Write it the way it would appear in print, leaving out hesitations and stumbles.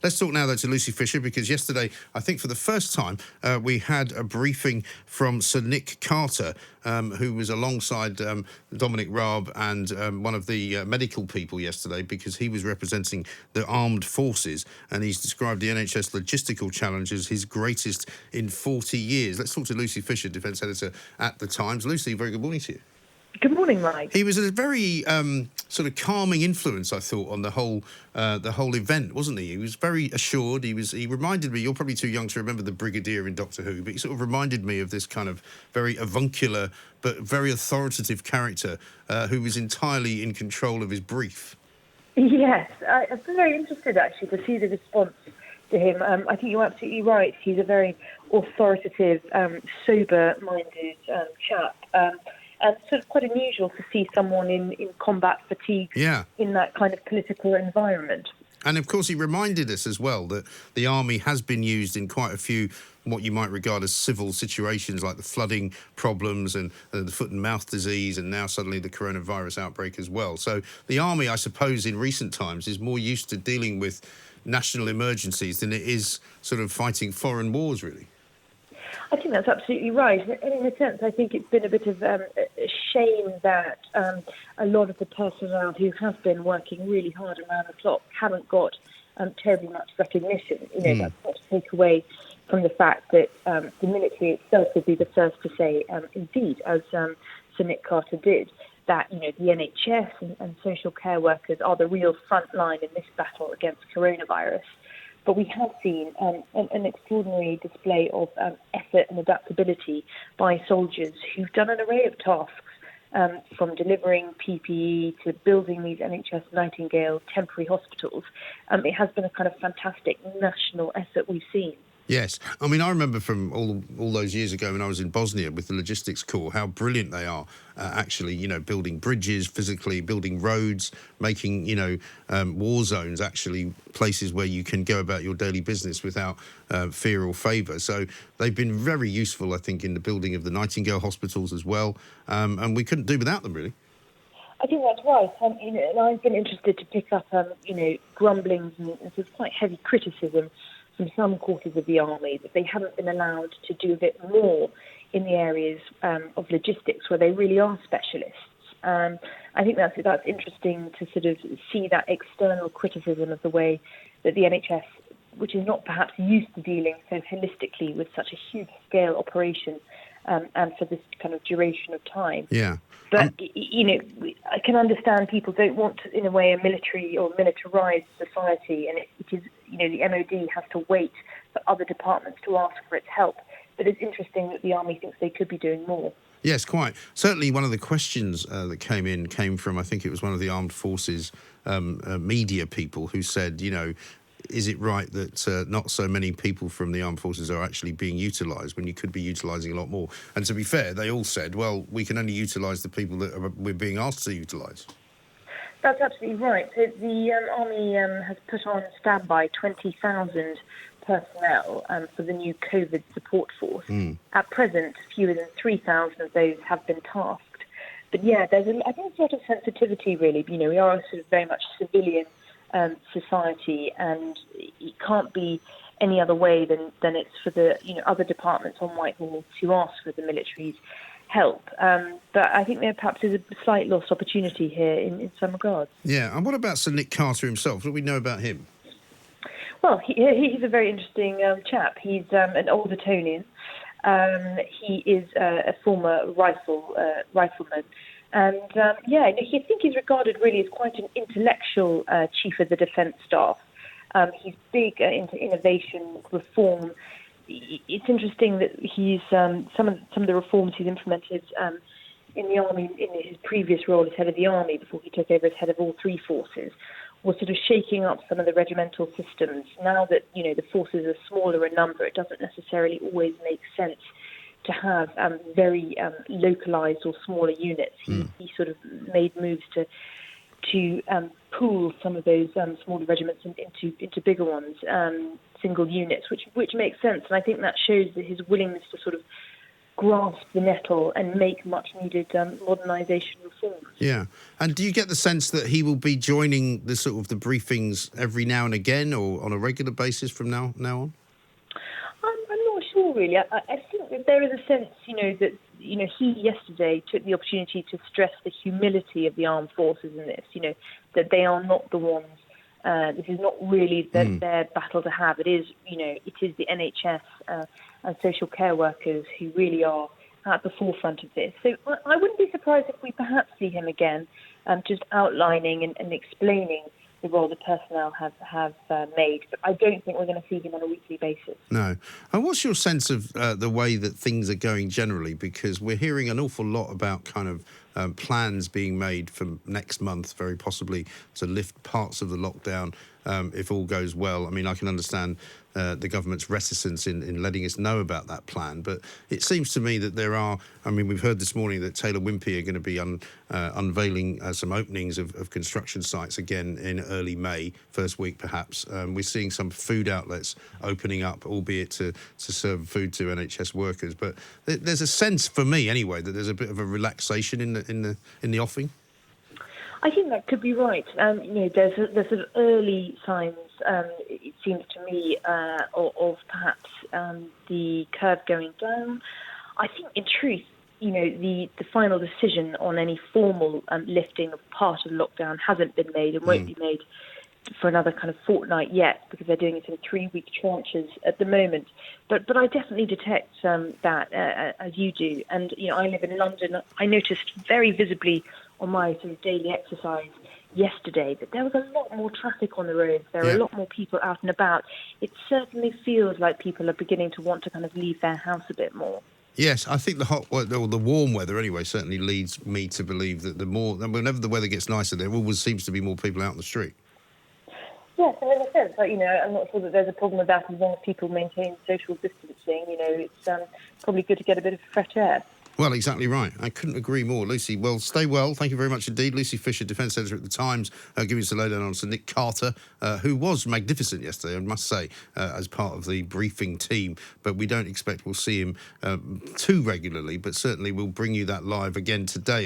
Let's talk now, though, to Lucy Fisher, because yesterday, I think for the first time, we had a briefing from Sir Nick Carter, who was alongside Dominic Raab and one of the medical people yesterday, because he was representing the armed forces, and he's described the NHS logistical challenge as his greatest in 40 years. Let's talk to Lucy Fisher, Defence Editor at The Times. Lucy, very good morning to you. Good morning, Mike. He was a very sort of calming influence, I thought, on the whole event, wasn't he? He was very assured. He reminded me, you're probably too young to remember the Brigadier in Doctor Who, but he sort of reminded me of this kind of very avuncular but very authoritative character who was entirely in control of his brief. Yes, I've been very interested, actually, to see the response to him. I think you're absolutely right. He's a very authoritative, sober-minded chap. And sort of quite unusual to see someone in combat fatigue in that kind of political environment. And, of course, he reminded us as well that the army has been used in quite a few what you might regard as civil situations, like the flooding problems and the foot and mouth disease, and now suddenly the coronavirus outbreak as well. So the army, I suppose, in recent times is more used to dealing with national emergencies than it is sort of fighting foreign wars, really. I think that's absolutely right. And in a sense, I think it's been a bit of a shame that a lot of the personnel who have been working really hard around the clock haven't got terribly much recognition. That's not to take away from the fact that the military itself would be the first to say, indeed, as Sir Nick Carter did, that the NHS and social care workers are the real front line in this battle against coronavirus. But we have seen an extraordinary display of effort and adaptability by soldiers who've done an array of tasks, from delivering PPE to building these NHS Nightingale temporary hospitals. It has been a kind of fantastic national effort we've seen. Yes. I mean, I remember from all those years ago when I was in Bosnia with the Logistics Corps, how brilliant they are actually, building bridges physically, building roads, making, war zones actually places where you can go about your daily business without fear or favour. So they've been very useful, I think, in the building of the Nightingale hospitals as well. And we couldn't do without them, really. I think that's right. And I've been interested to pick up, grumblings and sort of quite heavy criticism from some quarters of the army that they haven't been allowed to do a bit more in the areas of logistics where they really are specialists. I think that's interesting to sort of see that external criticism of the way that the NHS, which is not perhaps used to dealing so holistically with such a huge scale operation and for this kind of duration of time. Yeah. But, I can understand people don't want, in a way, a military or militarised society, and it is, the MOD has to wait for other departments to ask for its help. But it's interesting that the army thinks they could be doing more. Yes, quite. Certainly one of the questions that came from, I think it was one of the armed forces media people who said, is it right that not so many people from the armed forces are actually being utilised when you could be utilising a lot more? And to be fair, they all said, well, we can only utilise the people that we're being asked to utilise. That's absolutely right. So the Army has put on standby 20,000 personnel for the new COVID support force. At present, fewer than 3,000 of those have been tasked. But yeah, I think there's a lot of sensitivity, really. We are sort of very much civilian society, and it can't be any other way than it's for the other departments on Whitehall to ask for the military's help. But I think there perhaps is a slight lost opportunity here in some regards. Yeah, and what about Sir Nick Carter himself? What do we know about him? Well, he's a very interesting chap. He's an old Etonian. He is a former rifleman. And, I think he's regarded really as quite an intellectual chief of the defence staff. He's big into innovation, reform. It's interesting that he's some of the reforms he's implemented in the army, in his previous role as head of the army, before he took over as head of all three forces, was sort of shaking up some of the regimental systems. Now that, the forces are smaller in number, it doesn't necessarily always make sense to have very localised or smaller units. He sort of made moves to pool some of those smaller regiments into bigger ones, single units, which makes sense. And I think that shows that his willingness to sort of grasp the nettle and make much needed modernisation reforms. Yeah. And do you get the sense that he will be joining the sort of the briefings every now and again, or on a regular basis from now on? I'm not sure really. I think that there is a sense, that he yesterday took the opportunity to stress the humility of the armed forces in this. That they are not the ones. This is not really their battle to have. It is, it is the NHS and social care workers who really are at the forefront of this. So I wouldn't be surprised if we perhaps see him again, just outlining and explaining the role the personnel have made. But I don't think we're going to see him on a weekly basis. No. And what's your sense of the way that things are going generally? Because we're hearing an awful lot about kind of plans being made for next month, very possibly, to lift parts of the lockdown if all goes well. I mean, I can understand the government's reticence in letting us know about that plan, but it seems to me that we've heard this morning that Taylor Wimpey are going to be unveiling some openings of construction sites again in early May, first week perhaps. We're seeing some food outlets opening up, albeit to serve food to NHS workers. But there's a sense, for me anyway, that there's a bit of a relaxation in the offing. I think that could be right. There's sort of early signs, it seems to me, of perhaps the curve going down. I think, in truth, the final decision on any formal lifting of part of lockdown hasn't been made and won't be made for another kind of fortnight yet, because they're doing it in 3-week tranches at the moment. But I definitely detect that, as you do. And, I live in London. I noticed very visibly on my sort of daily exercise yesterday that there was a lot more traffic on the roads. There are a lot more people out and about. It certainly feels like people are beginning to want to kind of leave their house a bit more. Yes, I think the warm weather anyway certainly leads me to believe that whenever the weather gets nicer, there always seems to be more people out in the street. Yes, in a sense, but, I'm not sure that there's a problem with that as long as people maintain social distancing. It's probably good to get a bit of fresh air. Well, exactly right. I couldn't agree more. Lucy, well, stay well. Thank you very much indeed. Lucy Fisher, Defence Editor at The Times, giving us a lowdown on Sir Nick Carter, who was magnificent yesterday, I must say, as part of the briefing team. But we don't expect we'll see him too regularly, but certainly we'll bring you that live again today.